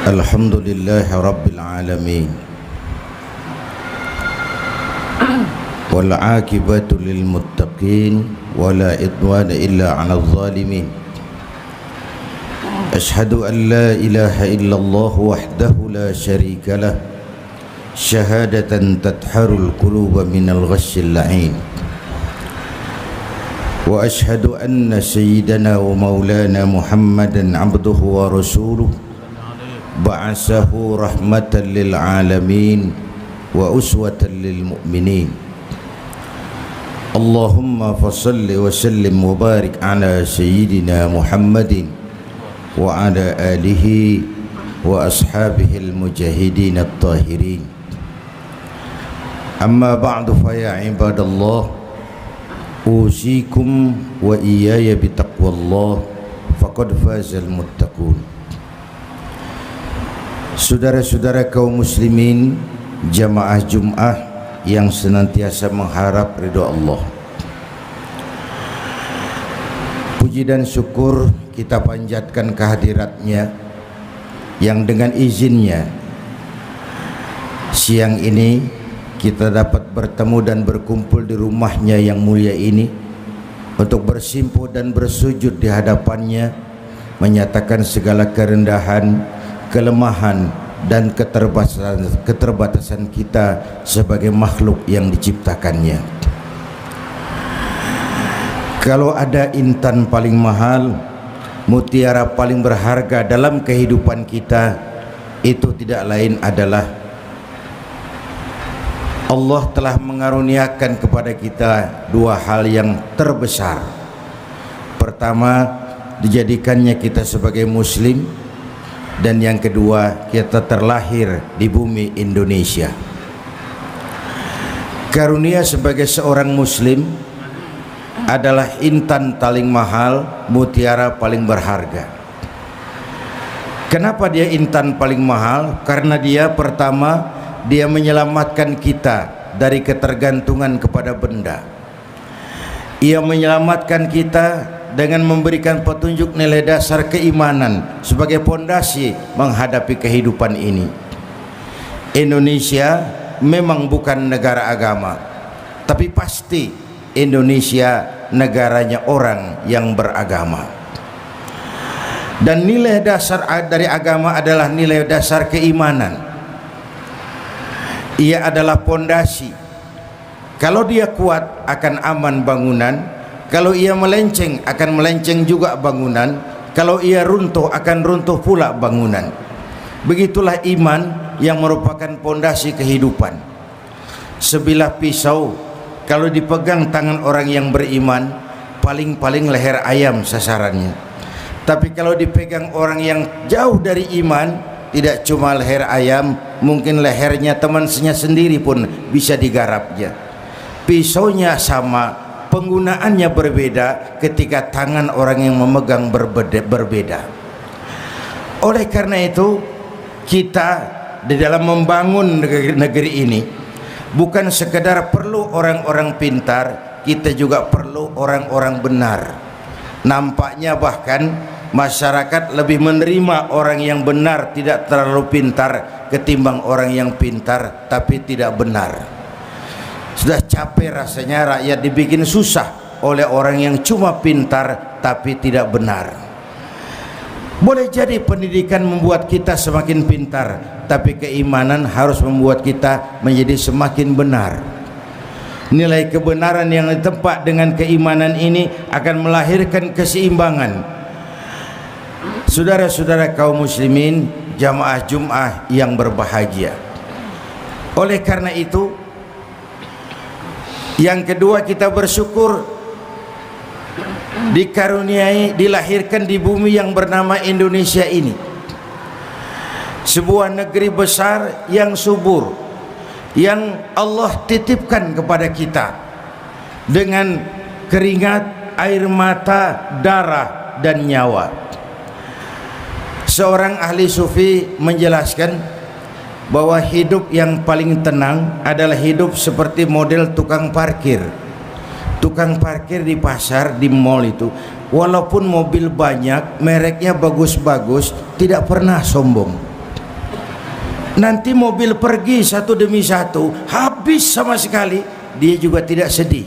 Alhamdulillahi Rabbil Alamin, wal aqibatu lil muttaqin, wala idwana illa 'alal zalimin. Ashhadu an la ilaha illallah wahdahu la syarika lah, syahadatan tadharul quluba minal ghasyil la'in. Wa ashhadu anna sayyidana wa maulana Muhammadan abduhu wa rasuluh, ba'asahu rahmatan lil alamin wa uswatan lil mu'minin. Allahumma fasalli wa sallim wa barik ala sayyidina Muhammadin wa ala alihi wa ashabihi al-mujahidin at-tahirin. Amma ba'du, fa ya ibadallah, usikum wa iyaya bitaqwallah, faqad fazal muttaqun. Saudara-saudara kaum muslimin, jamaah Jum'ah yang senantiasa mengharap ridha Allah, puji dan syukur kita panjatkan kehadiratnya yang dengan izinnya siang ini kita dapat bertemu dan berkumpul di rumahnya yang mulia ini untuk bersimpuh dan bersujud di hadapannya, menyatakan segala kerendahan, kelemahan dan keterbatasan kita sebagai makhluk yang diciptakannya. Kalau ada intan paling mahal, mutiara paling berharga dalam kehidupan kita, itu tidak lain adalah Allah telah mengaruniakan kepada kita dua hal yang terbesar. Pertama, dijadikannya kita sebagai muslim, dan yang kedua, kita terlahir di bumi Indonesia. Karunia sebagai seorang muslim adalah intan paling mahal, mutiara paling berharga. Kenapa dia intan paling mahal? Karena dia pertama, dia menyelamatkan kita dari ketergantungan kepada benda. Ia menyelamatkan kita dengan memberikan petunjuk nilai dasar keimanan sebagai pondasi menghadapi kehidupan ini. Indonesia memang bukan negara agama, tapi pasti Indonesia negaranya orang yang beragama. Dan nilai dasar dari agama adalah nilai dasar keimanan. Ia adalah pondasi. Kalau dia kuat, akan aman bangunan. Kalau ia melenceng, akan melenceng juga bangunan. Kalau ia runtuh, akan runtuh pula bangunan. Begitulah iman yang merupakan pondasi kehidupan. Sebilah pisau kalau dipegang tangan orang yang beriman, paling-paling leher ayam sasarannya. Tapi kalau dipegang orang yang jauh dari iman, tidak cuma leher ayam, mungkin lehernya temannya sendiri pun bisa digarapnya. Pisaunya sama, penggunaannya berbeda ketika tangan orang yang memegang berbeda. Oleh karena itu, kita di dalam membangun negeri ini bukan sekedar perlu orang-orang pintar, kita juga perlu orang-orang benar. Nampaknya bahkan masyarakat lebih menerima orang yang benar, tidak terlalu pintar, ketimbang orang yang pintar tapi tidak benar. Sudah capek rasanya rakyat dibikin susah oleh orang yang cuma pintar tapi tidak benar. Boleh jadi pendidikan membuat kita semakin pintar, tapi keimanan harus membuat kita menjadi semakin benar. Nilai kebenaran yang ditempa dengan keimanan ini akan melahirkan keseimbangan. Saudara-saudara kaum muslimin, jamaah Jum'ah yang berbahagia. Oleh karena itu, yang kedua, kita bersyukur dikaruniai, dilahirkan di bumi yang bernama Indonesia ini. Sebuah negeri besar yang subur, yang Allah titipkan kepada kita dengan keringat, air mata, darah, dan nyawa. Seorang ahli sufi menjelaskan bahwa hidup yang paling tenang adalah hidup seperti model tukang parkir. Tukang parkir di pasar, di mall itu, walaupun mobil banyak, mereknya bagus-bagus, tidak pernah sombong. Nanti mobil pergi satu demi satu, habis sama sekali, dia juga tidak sedih.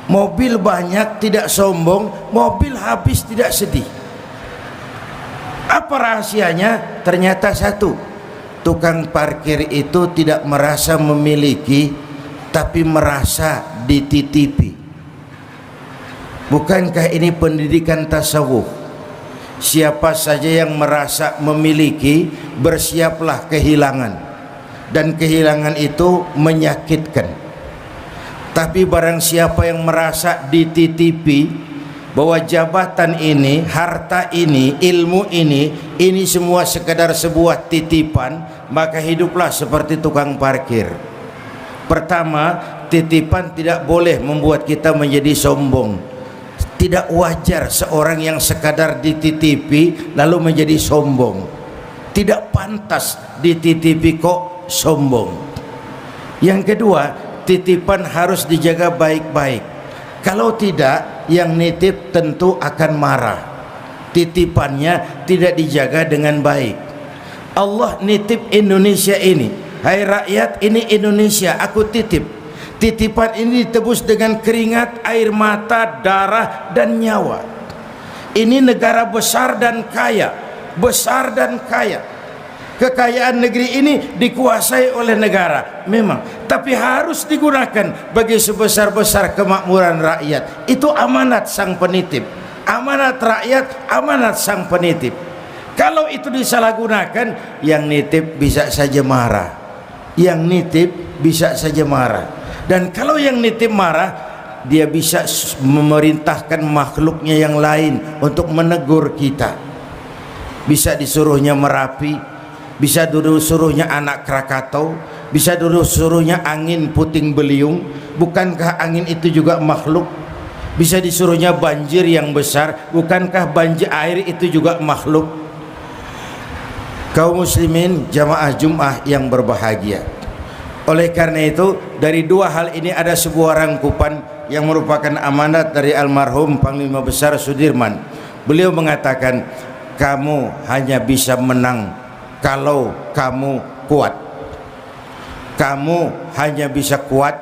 Mobil banyak tidak sombong, mobil habis tidak sedih. Apa rahasianya? Ternyata satu, tukang parkir itu tidak merasa memiliki, tapi merasa dititipi. Bukankah ini pendidikan tasawuf? Siapa saja yang merasa memiliki, bersiaplah kehilangan, dan kehilangan itu menyakitkan. Tapi barang siapa yang merasa dititipi, bahwa jabatan ini, harta ini, ilmu ini semua sekadar sebuah titipan, maka hiduplah seperti tukang parkir. Pertama, titipan tidak boleh membuat kita menjadi sombong. Tidak wajar seorang yang sekadar dititipi lalu menjadi sombong. Tidak pantas dititipi kok sombong. Yang kedua, titipan harus dijaga baik-baik. Kalau tidak, yang nitip tentu akan marah. Titipannya tidak dijaga dengan baik. Allah nitip Indonesia ini. Hai rakyat, ini Indonesia, aku titip. Titipan ini ditebus dengan keringat, air mata, darah, dan nyawa. Ini negara besar dan kaya. Besar dan kaya. Kekayaan negeri ini dikuasai oleh negara, memang, tapi harus digunakan bagi sebesar-besar kemakmuran rakyat. Itu amanat sang penitip. Amanat rakyat, amanat sang penitip. Kalau itu disalahgunakan, yang nitip bisa saja marah. Yang nitip bisa saja marah. Dan kalau yang nitip marah, dia bisa memerintahkan makhluknya yang lain untuk menegur kita. Bisa disuruhnya Merapi, bisa disuruhnya anak Krakatau, bisa disuruhnya angin puting beliung. Bukankah angin itu juga makhluk? Bisa disuruhnya banjir yang besar, bukankah banjir air itu juga makhluk? Kaum muslimin jamaah Jumat yang berbahagia, oleh karena itu, dari dua hal ini ada sebuah rangkupan yang merupakan amanat dari almarhum Panglima Besar Sudirman. Beliau mengatakan, kamu hanya bisa menang kalau kamu kuat. Kamu hanya bisa kuat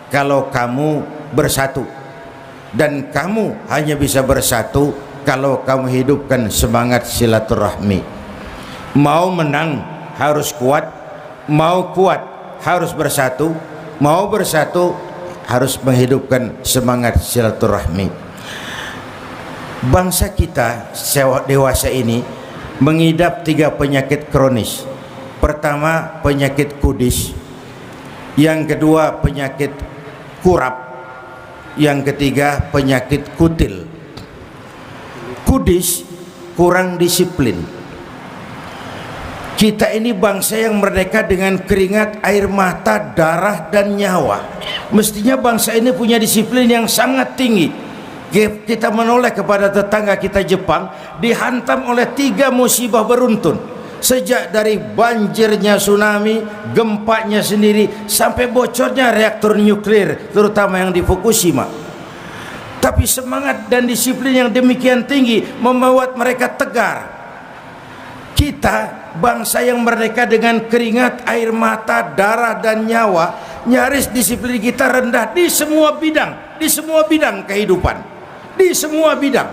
kalau kamu bersatu. Dan kamu hanya bisa bersatu kalau kamu hidupkan semangat silaturahmi. Mau menang harus kuat, mau kuat harus bersatu, mau bersatu harus menghidupkan semangat silaturahmi. Bangsa kita dewasa ini mengidap 3 penyakit kronis. Pertama, penyakit kudis. Yang kedua, penyakit kurap. Yang ketiga, penyakit kutil. Kudis, kurang disiplin. Kita ini bangsa yang merdeka dengan keringat, air mata, darah, dan nyawa. Mestinya bangsa ini punya disiplin yang sangat tinggi. Kita menoleh kepada tetangga kita Jepang, dihantam oleh 3 musibah beruntun. Sejak dari banjirnya tsunami, gempanya sendiri, sampai bocornya reaktor nuklir, terutama yang di Fukushima. Tapi semangat dan disiplin yang demikian tinggi membuat mereka tegar. Kita bangsa yang merdeka dengan keringat, air mata, darah, dan nyawa, nyaris disiplin kita rendah di semua bidang, di semua bidang kehidupan, di semua bidang.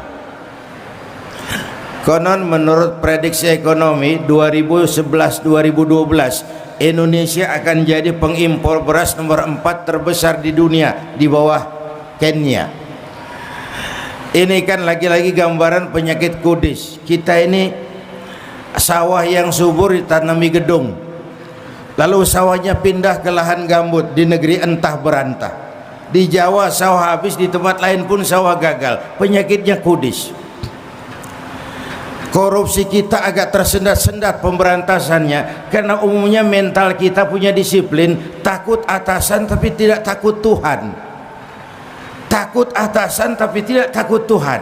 Konon menurut prediksi ekonomi 2011-2012, Indonesia akan jadi pengimpor beras nomor 4 terbesar di dunia, di bawah Kenya. Ini kan lagi-lagi gambaran penyakit kudis. Kita ini sawah yang subur ditanami gedung, lalu sawahnya pindah ke lahan gambut di negeri entah berantah. Di Jawa sawah habis, di tempat lain pun sawah gagal. Penyakitnya kudis. Korupsi kita agak tersendat-sendat pemberantasannya, karena umumnya mental kita punya disiplin, takut atasan tapi tidak takut Tuhan. Takut atasan tapi tidak takut Tuhan.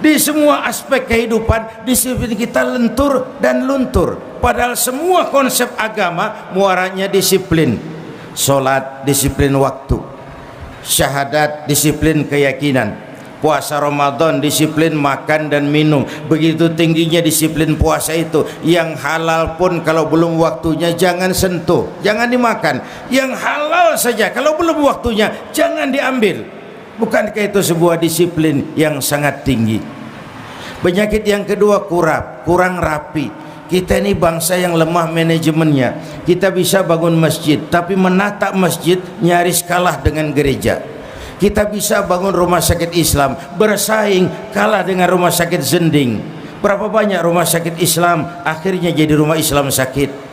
Di semua aspek kehidupan disiplin kita lentur dan luntur. Padahal semua konsep agama muaranya disiplin. Sholat disiplin waktu, syahadat disiplin keyakinan, Puasa Ramadan disiplin makan dan minum, begitu tingginya disiplin puasa itu. Yang halal pun kalau belum waktunya jangan sentuh, jangan dimakan. Yang halal saja kalau belum waktunya jangan diambil. Bukankah itu sebuah disiplin yang sangat tinggi? Penyakit yang kedua, kurang rapi. Kita ini bangsa yang lemah manajemennya. Kita bisa bangun masjid, tapi menata masjid nyaris kalah dengan gereja. Kita bisa bangun rumah sakit Islam, bersaing kalah dengan rumah sakit Zending. Berapa banyak rumah sakit Islam akhirnya jadi rumah Islam sakit.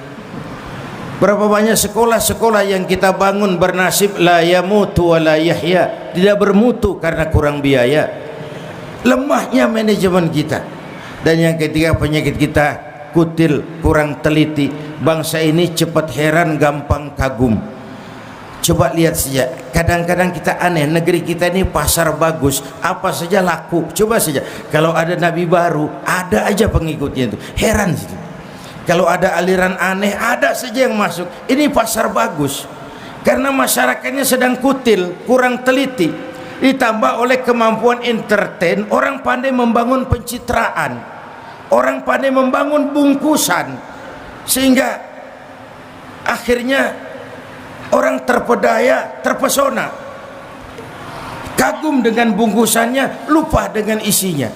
Berapa banyak sekolah-sekolah yang kita bangun bernasib la yamutu wa la yahya, tidak bermutu karena kurang biaya. Lemahnya manajemen kita. Dan yang ketiga, penyakit kita kutil, kurang teliti. Bangsa ini cepat heran, gampang kagum. Coba lihat saja, kadang-kadang kita aneh, negeri kita ini pasar bagus, apa saja laku. Coba saja, kalau ada nabi baru, ada aja pengikutnya itu. Heran sih. Kalau ada aliran aneh, ada saja yang masuk. Ini pasar bagus. Karena masyarakatnya sedang kutil, kurang teliti. Ditambah oleh kemampuan entertain, orang pandai membangun pencitraan, orang pandai membangun bungkusan, sehingga akhirnya orang terpedaya, terpesona, kagum dengan bungkusannya, lupa dengan isinya.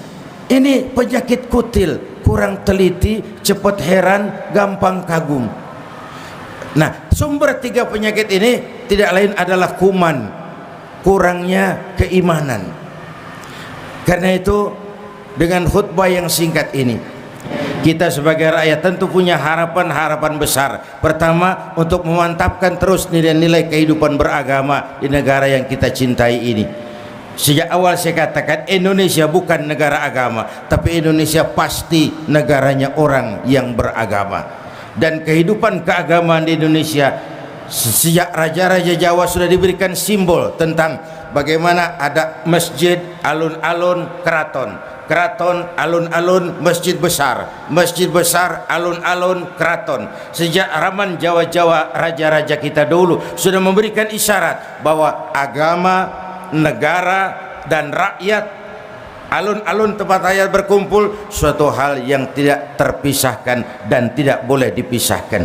Ini penyakit kutil, kurang teliti, cepat heran, gampang kagum. Nah, sumber tiga penyakit ini tidak lain adalah kuman, kurangnya keimanan. Karena itu, dengan khutbah yang singkat ini, kita sebagai rakyat tentu punya harapan-harapan besar. Pertama, untuk memantapkan terus nilai-nilai kehidupan beragama di negara yang kita cintai ini. Sejak awal saya katakan, Indonesia bukan negara agama, tapi Indonesia pasti negaranya orang yang beragama. Dan kehidupan keagamaan di Indonesia sejak raja-raja Jawa sudah diberikan simbol tentang bagaimana ada masjid, alun-alun, keraton. Keraton, alun-alun, masjid besar, masjid besar, alun-alun, keraton. Sejak zaman Jawa-Jawa, raja-raja kita dulu sudah memberikan isyarat bahwa agama, negara, dan rakyat, alun-alun tempat rakyat berkumpul, suatu hal yang tidak terpisahkan dan tidak boleh dipisahkan.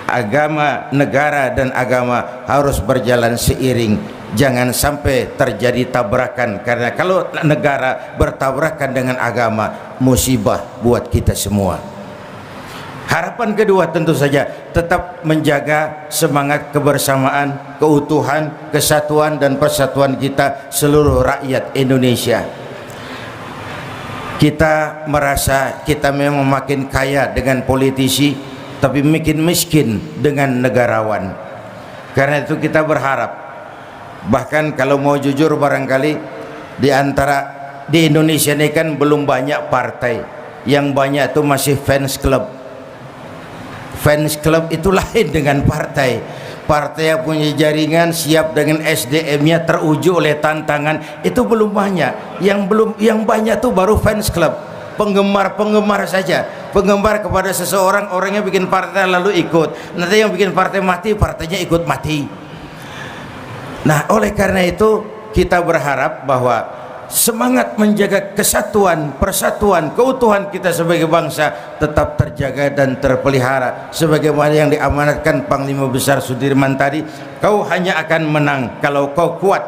Agama, negara, dan agama harus berjalan seiring. Jangan sampai terjadi tabrakan, karena kalau negara bertabrakan dengan agama, musibah buat kita semua. Harapan kedua tentu saja tetap menjaga semangat kebersamaan, keutuhan, kesatuan dan persatuan kita seluruh rakyat Indonesia. Kita merasa kita memang makin kaya dengan politisi, tapi makin miskin dengan negarawan. Karena itu kita berharap, bahkan kalau mau jujur barangkali di Indonesia ini kan belum banyak partai, yang banyak itu masih fans club. Fans club itu lain dengan partai. Partai yang punya jaringan, siap dengan SDM-nya, teruji oleh tantangan, itu belum banyak. Yang banyak tuh baru fans club, penggemar saja, penggemar kepada seseorang, orangnya bikin partai lalu ikut. Nanti yang bikin partai mati, partainya ikut mati. Nah, oleh karena itu kita berharap bahwa semangat menjaga kesatuan, persatuan, keutuhan kita sebagai bangsa tetap terjaga dan terpelihara sebagaimana yang diamanatkan Panglima Besar Sudirman tadi. Kau hanya akan menang kalau kau kuat,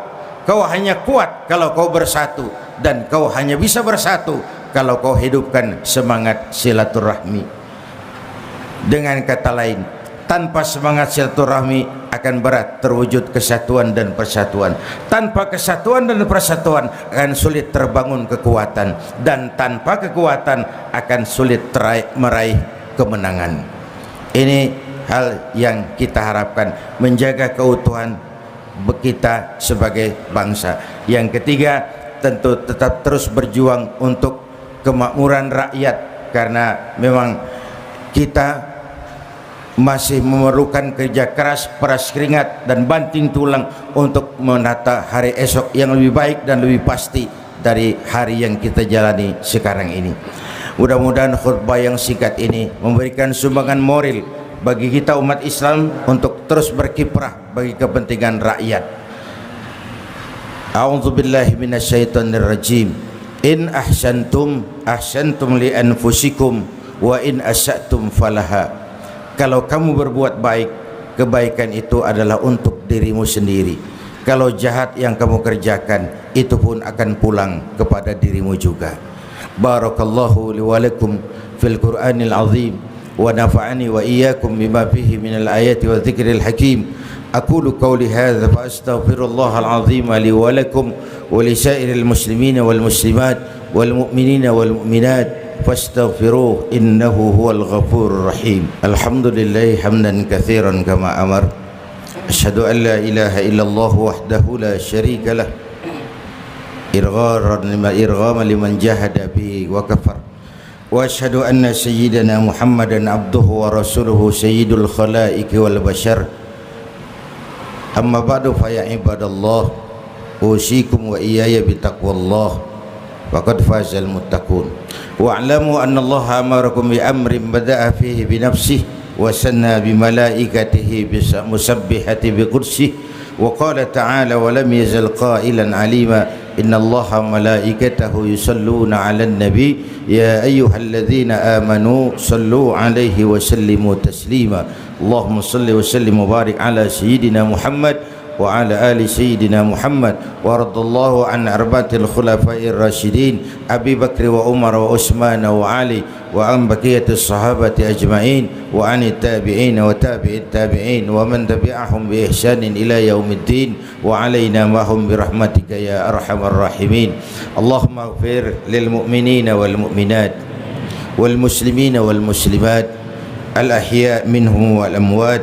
kau hanya kuat kalau kau bersatu, dan kau hanya bisa bersatu kalau kau hidupkan semangat silaturahmi. Dengan kata lain, tanpa semangat silaturahmi akan berat terwujud kesatuan dan persatuan. Tanpa kesatuan dan persatuan akan sulit terbangun kekuatan, dan tanpa kekuatan akan sulit meraih kemenangan. Ini hal yang kita harapkan, menjaga keutuhan kita sebagai bangsa. Yang ketiga, tentu tetap terus berjuang untuk kemakmuran rakyat, karena memang kita masih memerlukan kerja keras, peras keringat, dan banting tulang untuk menata hari esok yang lebih baik dan lebih pasti dari hari yang kita jalani sekarang ini. Mudah-mudahan khutbah yang singkat ini memberikan sumbangan moral bagi kita umat Islam untuk terus berkiprah bagi kepentingan rakyat. A'udzu billahi minasyaitonir rajim. In ahsantum ahsantum li anfusikum wa in asa'tum falaha. Kalau kamu berbuat baik, kebaikan itu adalah untuk dirimu sendiri. Kalau jahat yang kamu kerjakan, itu pun akan pulang kepada dirimu juga. Barakallahu li wa lakum fil Qur'anil azim wa nafa'ani wa iyyakum bima fihi minal ayati wa dzikril hakim. Aqulu qawli hadza fa astaghfirullahal azim li wa lakum wa li sairil muslimina wal muslimat wal mu'minina wal mu'minat fastaghfiruhu innahu huwal ghafurur rahim. Alhamdulillah hamdan katsiran kama amar. Asyhadu an la ilaha illallah wahdahu la syarika lah irghaman liman jahada bihi wa kafar. Wa asyhadu anna sayyidana Muhammadan abduhu wa rasuluhu sayyidul khalaiqi wal bashar. Amma ba'du fa ya ibadallah, usikum wa iyaya bitaqwallah, faqad fazal muttaqun. Wa'lamu anna Allah amarakum bi amrin bada'a fihi bi nafsihi wa sanna bi malaikatihi bi musabbihati bi qudsihi wa qala ta'ala wa lam yazal qailan alima inna Allaha malaikatahu yusalluna 'alan nabi ya ayyuhalladzina amanu sallu 'alaihi wa sallimu taslima. Allahumma salli wa sallim wa barik ala sayyidina Muhammad wa ala ali sayyidina Muhammad wa radallahu an arba'atil khulafa'ir rasyidin Abi Bakr wa Umar wa Utsman wa Ali wa an baqiyatis sahabati ajma'in wa anit tabi'in wa tabi'it tabi'in wa man tabi'ahum bi ihsanin ila yaumiddin wa alaina ma hum bi rahmatika ya arhamar rahimin. Allahumma ighfir lil mu'minina wal mu'minat wal muslimina wal muslimat al ahya' minhum wal amwat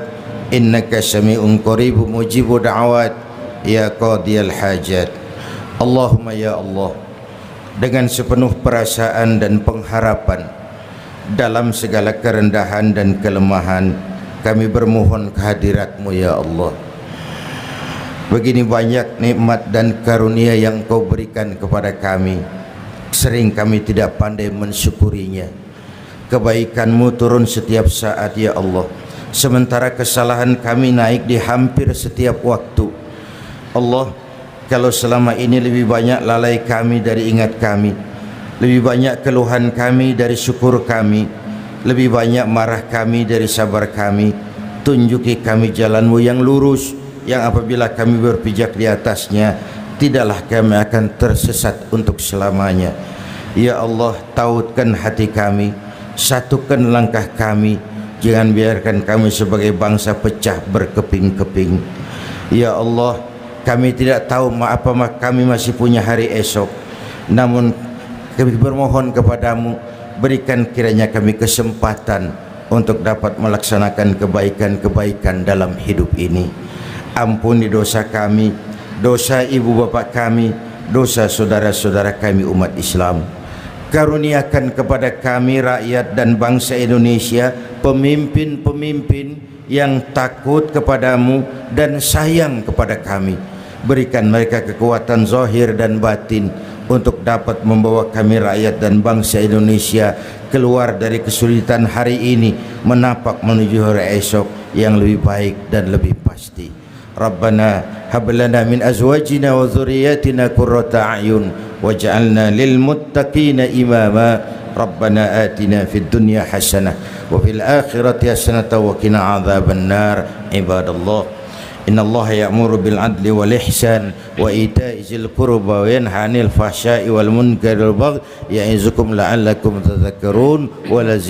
innaka sami'un qarib mujibu da'awat ya qadiyal hajat. Allahumma ya Allah, dengan sepenuh perasaan dan pengharapan dalam segala kerendahan dan kelemahan kami bermohon kehadirat-Mu ya Allah. Begini banyak nikmat dan karunia yang Kau berikan kepada kami, sering kami tidak pandai mensyukurinya. Kebaikan-Mu turun setiap saat ya Allah, sementara kesalahan kami naik di hampir setiap waktu. Allah, kalau selama ini lebih banyak lalai kami dari ingat kami, lebih banyak keluhan kami dari syukur kami, lebih banyak marah kami dari sabar kami, tunjuki kami jalan-Mu yang lurus, yang apabila kami berpijak di atasnya, tidaklah kami akan tersesat untuk selamanya. Ya Allah, tautkan hati kami, satukan langkah kami, jangan biarkan kami sebagai bangsa pecah berkeping-keping. Ya Allah, kami tidak tahu apa kami masih punya hari esok, namun kami bermohon kepadamu, berikan kiranya kami kesempatan untuk dapat melaksanakan kebaikan-kebaikan dalam hidup ini. Ampuni dosa kami, dosa ibu bapa kami, dosa saudara-saudara kami umat Islam. Karuniakan kepada kami rakyat dan bangsa Indonesia pemimpin-pemimpin yang takut kepadamu dan sayang kepada kami. Berikan mereka kekuatan zahir dan batin untuk dapat membawa kami rakyat dan bangsa Indonesia keluar dari kesulitan hari ini, menapak menuju hari esok yang lebih baik dan lebih pasti. Rabbana hab lana min azwajina wa dhurriyyatina qurrata a'yun waj'alna lil muttaqina imama. Rabbana atina fid dunya hasanah wa fil akhirati hasanah wa qina adzaban nar. Ibadallah, innallaha ya'muru bil adli wal ihsan wa ita'i dzil qurba wa yanha 'anil fahsya'i wal munkari wal baghi ya'izukum la'allakum tadhakkarun wa la